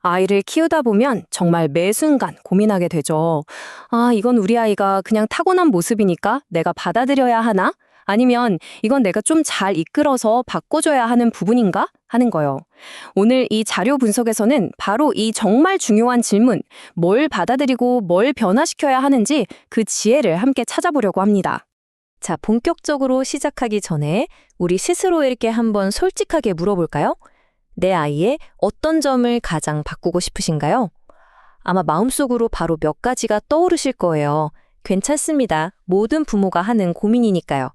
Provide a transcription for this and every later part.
아이를 키우다 보면 정말 매 순간 고민하게 되죠. 아, 이건 우리 아이가 그냥 타고난 모습이니까 내가 받아들여야 하나? 아니면 이건 내가 좀 잘 이끌어서 바꿔줘야 하는 부분인가? 하는 거요. 오늘 이 자료 분석에서는 바로 이 정말 중요한 질문, 뭘 받아들이고 뭘 변화시켜야 하는지 그 지혜를 함께 찾아보려고 합니다. 자, 본격적으로 시작하기 전에 우리 스스로에게 한번 솔직하게 물어볼까요? 내 아이의 어떤 점을 가장 바꾸고 싶으신가요? 아마 마음속으로 바로 몇 가지가 떠오르실 거예요. 괜찮습니다. 모든 부모가 하는 고민이니까요.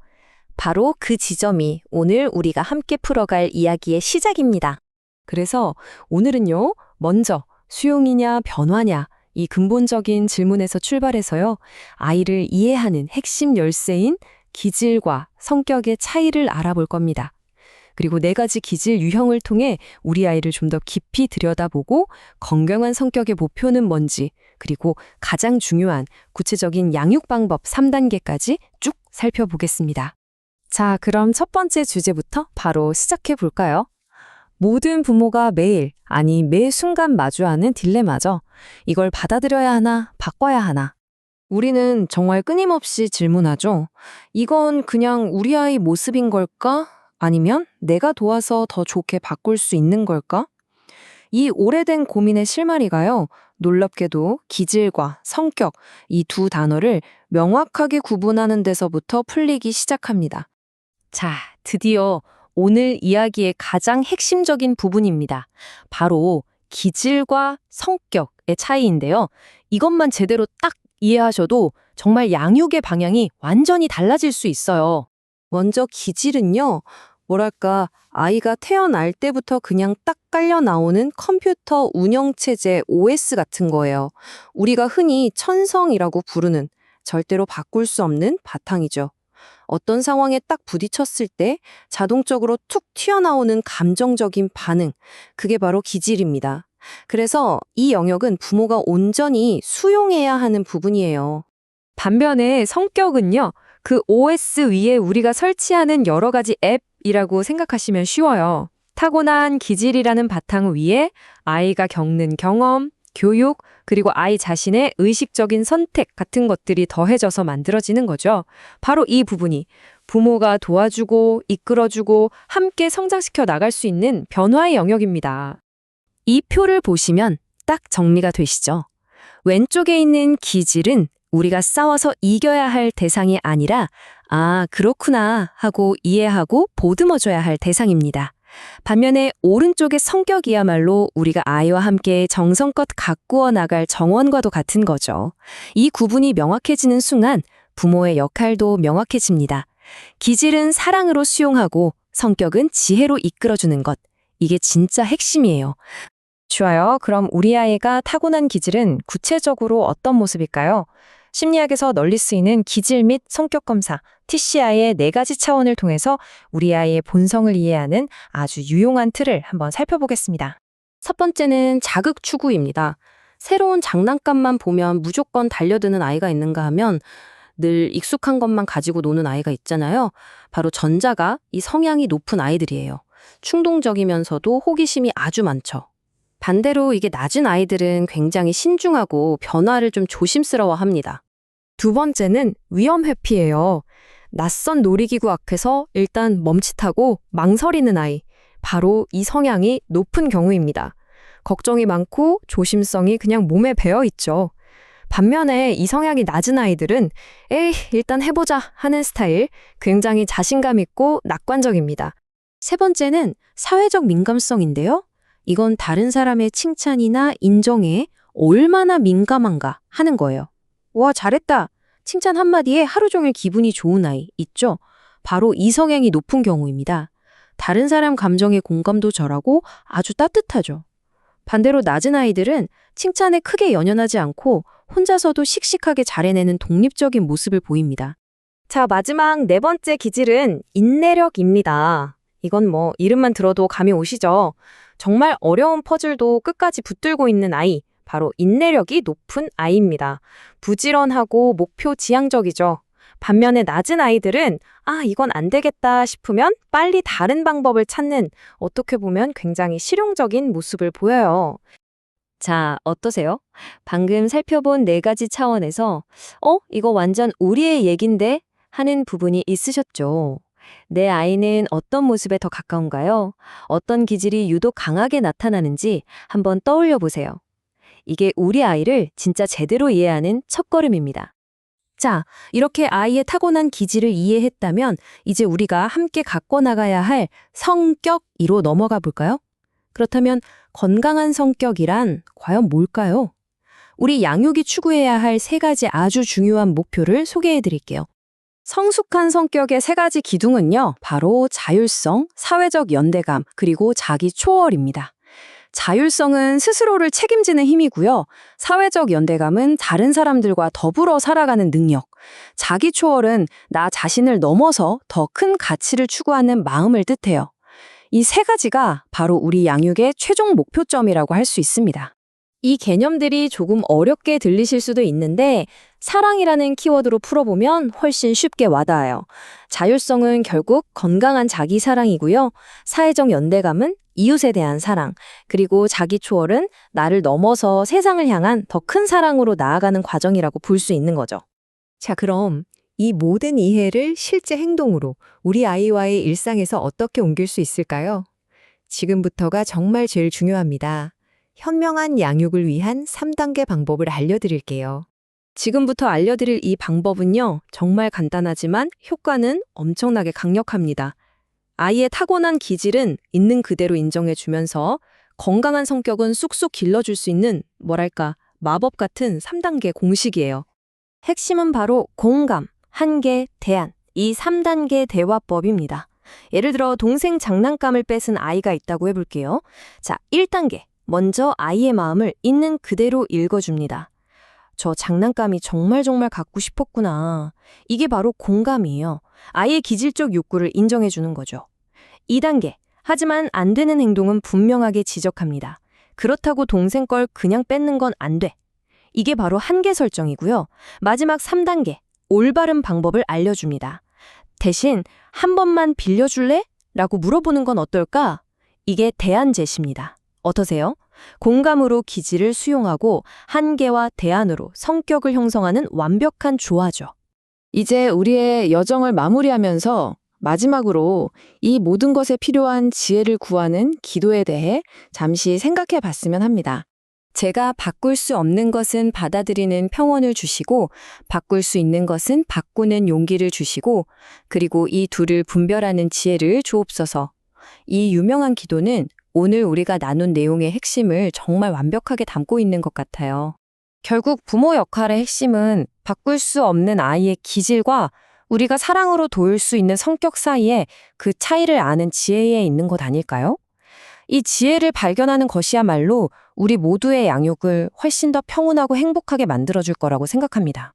바로 그 지점이 오늘 우리가 함께 풀어갈 이야기의 시작입니다. 그래서 오늘은요, 먼저 수용이냐 변화냐 이 근본적인 질문에서 출발해서요, 아이를 이해하는 핵심 열쇠인 기질과 성격의 차이를 알아볼 겁니다. 그리고 네 가지 기질 유형을 통해 우리 아이를 좀 더 깊이 들여다보고 건강한 성격의 목표는 뭔지, 그리고 가장 중요한 구체적인 양육 방법 3단계까지 쭉 살펴보겠습니다. 자, 그럼 첫 번째 주제부터 바로 시작해 볼까요? 모든 부모가 매일, 아니 매 순간 마주하는 딜레마죠. 이걸 받아들여야 하나, 바꿔야 하나. 우리는 정말 끊임없이 질문하죠. 이건 그냥 우리 아이 모습인 걸까? 아니면 내가 도와서 더 좋게 바꿀 수 있는 걸까? 이 오래된 고민의 실마리가요, 놀랍게도 기질과 성격, 이 두 단어를 명확하게 구분하는 데서부터 풀리기 시작합니다. 자, 드디어 오늘 이야기의 가장 핵심적인 부분입니다. 바로 기질과 성격의 차이인데요. 이것만 제대로 딱 이해하셔도 정말 양육의 방향이 완전히 달라질 수 있어요. 먼저 기질은요, 뭐랄까, 아이가 태어날 때부터 그냥 딱 깔려 나오는 컴퓨터 운영체제 OS 같은 거예요. 우리가 흔히 천성이라고 부르는 절대로 바꿀 수 없는 바탕이죠. 어떤 상황에 딱 부딪혔을 때 자동적으로 툭 튀어나오는 감정적인 반응, 그게 바로 기질입니다. 그래서 이 영역은 부모가 온전히 수용해야 하는 부분이에요. 반면에 성격은요, 그 OS 위에 우리가 설치하는 여러 가지 앱이라고 생각하시면 쉬워요. 타고난 기질이라는 바탕 위에 아이가 겪는 경험, 교육, 그리고 아이 자신의 의식적인 선택 같은 것들이 더해져서 만들어지는 거죠. 바로 이 부분이 부모가 도와주고 이끌어주고 함께 성장시켜 나갈 수 있는 변화의 영역입니다. 이 표를 보시면 딱 정리가 되시죠? 왼쪽에 있는 기질은 우리가 싸워서 이겨야 할 대상이 아니라 아, 그렇구나 하고 이해하고 보듬어줘야 할 대상입니다. 반면에 오른쪽의 성격이야말로 우리가 아이와 함께 정성껏 가꾸어 나갈 정원과도 같은 거죠. 이 구분이 명확해지는 순간 부모의 역할도 명확해집니다. 기질은 사랑으로 수용하고 성격은 지혜로 이끌어주는 것. 이게 진짜 핵심이에요. 좋아요. 그럼 우리 아이가 타고난 기질은 구체적으로 어떤 모습일까요? 심리학에서 널리 쓰이는 기질 및 성격 검사, TCI의 네 가지 차원을 통해서 우리 아이의 본성을 이해하는 아주 유용한 틀을 한번 살펴보겠습니다. 첫 번째는 자극 추구입니다. 새로운 장난감만 보면 무조건 달려드는 아이가 있는가 하면 늘 익숙한 것만 가지고 노는 아이가 있잖아요. 바로 전자가 이 성향이 높은 아이들이에요. 충동적이면서도 호기심이 아주 많죠. 반대로 이게 낮은 아이들은 굉장히 신중하고 변화를 좀 조심스러워합니다. 두 번째는 위험 회피예요. 낯선 놀이기구 앞에서 일단 멈칫하고 망설이는 아이. 바로 이 성향이 높은 경우입니다. 걱정이 많고 조심성이 그냥 몸에 배어 있죠. 반면에 이 성향이 낮은 아이들은 에이, 일단 해보자 하는 스타일, 굉장히 자신감 있고 낙관적입니다. 세 번째는 사회적 민감성인데요. 이건 다른 사람의 칭찬이나 인정에 얼마나 민감한가 하는 거예요. 와, 잘했다. 칭찬 한마디에 하루 종일 기분이 좋은 아이 있죠? 바로 이 성향이 높은 경우입니다. 다른 사람 감정에 공감도 절하고 아주 따뜻하죠. 반대로 낮은 아이들은 칭찬에 크게 연연하지 않고 혼자서도 씩씩하게 잘해내는 독립적인 모습을 보입니다. 자, 마지막 네 번째 기질은 인내력입니다. 이건 뭐 이름만 들어도 감이 오시죠? 정말 어려운 퍼즐도 끝까지 붙들고 있는 아이, 바로 인내력이 높은 아이입니다. 부지런하고 목표 지향적이죠. 반면에 낮은 아이들은 아, 이건 안 되겠다 싶으면 빨리 다른 방법을 찾는 어떻게 보면 굉장히 실용적인 모습을 보여요. 자, 어떠세요? 방금 살펴본 네 가지 차원에서 이거 완전 우리의 얘긴데 하는 부분이 있으셨죠? 내 아이는 어떤 모습에 더 가까운가요? 어떤 기질이 유독 강하게 나타나는지 한번 떠올려 보세요. 이게 우리 아이를 진짜 제대로 이해하는 첫걸음입니다. 자, 이렇게 아이의 타고난 기질을 이해했다면 이제 우리가 함께 갖고 나가야 할 성격 2로 넘어가 볼까요? 그렇다면 건강한 성격이란 과연 뭘까요? 우리 양육이 추구해야 할 3가지 아주 중요한 목표를 소개해 드릴게요. 성숙한 성격의 3가지 기둥은요, 바로 자율성, 사회적 연대감, 그리고 자기 초월입니다. 자율성은 스스로를 책임지는 힘이고요. 사회적 연대감은 다른 사람들과 더불어 살아가는 능력. 자기 초월은 나 자신을 넘어서 더 큰 가치를 추구하는 마음을 뜻해요. 이 3가지가 바로 우리 양육의 최종 목표점이라고 할 수 있습니다. 이 개념들이 조금 어렵게 들리실 수도 있는데 사랑이라는 키워드로 풀어보면 훨씬 쉽게 와닿아요. 자율성은 결국 건강한 자기 사랑이고요. 사회적 연대감은 이웃에 대한 사랑, 그리고 자기 초월은 나를 넘어서 세상을 향한 더 큰 사랑으로 나아가는 과정이라고 볼 수 있는 거죠. 자, 그럼 이 모든 이해를 실제 행동으로 우리 아이와의 일상에서 어떻게 옮길 수 있을까요? 지금부터가 정말 제일 중요합니다. 현명한 양육을 위한 3단계 방법을 알려드릴게요. 지금부터 알려드릴 이 방법은요, 정말 간단하지만 효과는 엄청나게 강력합니다. 아이의 타고난 기질은 있는 그대로 인정해주면서 건강한 성격은 쑥쑥 길러줄 수 있는, 마법 같은 3단계 공식이에요. 핵심은 바로 공감, 한계, 대안, 이 3단계 대화법입니다. 예를 들어 동생 장난감을 뺏은 아이가 있다고 해볼게요. 자, 1단계. 먼저 아이의 마음을 있는 그대로 읽어줍니다. 저 장난감이 정말 갖고 싶었구나. 이게 바로 공감이에요. 아이의 기질적 욕구를 인정해주는 거죠. 2단계. 하지만 안 되는 행동은 분명하게 지적합니다. 그렇다고 동생 걸 그냥 뺏는 건 안 돼. 이게 바로 한계 설정이고요. 마지막 3단계. 올바른 방법을 알려줍니다. 대신 한 번만 빌려줄래? 라고 물어보는 건 어떨까? 이게 대안 제시입니다. 어떠세요? 공감으로 기질을 수용하고 한계와 대안으로 성격을 형성하는 완벽한 조화죠. 이제 우리의 여정을 마무리하면서 마지막으로 이 모든 것에 필요한 지혜를 구하는 기도에 대해 잠시 생각해 봤으면 합니다. 제가 바꿀 수 없는 것은 받아들이는 평온을 주시고 바꿀 수 있는 것은 바꾸는 용기를 주시고 그리고 이 둘을 분별하는 지혜를 주옵소서. 이 유명한 기도는 오늘 우리가 나눈 내용의 핵심을 정말 완벽하게 담고 있는 것 같아요. 결국 부모 역할의 핵심은 바꿀 수 없는 아이의 기질과 우리가 사랑으로 도울 수 있는 성격 사이에 그 차이를 아는 지혜에 있는 것 아닐까요? 이 지혜를 발견하는 것이야말로 우리 모두의 양육을 훨씬 더 평온하고 행복하게 만들어줄 거라고 생각합니다.